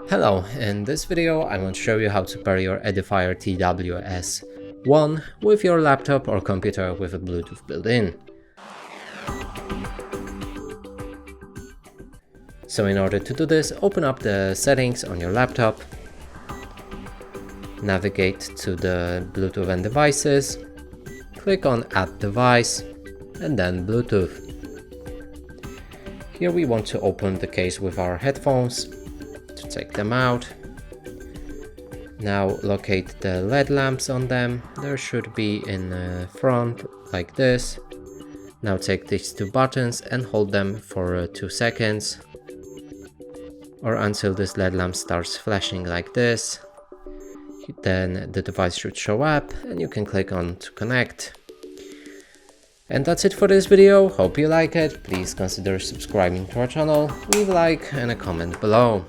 Hello, in this video I want to show you how to pair your Edifier TWS 1 with your laptop or computer with a Bluetooth built-in. So in order to do this, open up the settings on your laptop, navigate to the Bluetooth and devices, click on Add Device and then Bluetooth. Here we want to open the case with our headphones. To take them out. Now locate the LED lamps on them. There should be in the front like this. Now take these two buttons and hold them for 2 seconds or until this LED lamp starts flashing like this. Then the device should show up and you can click on to connect. And that's it for this video. Hope you like it. Please consider subscribing to our channel, leave a like and a comment below.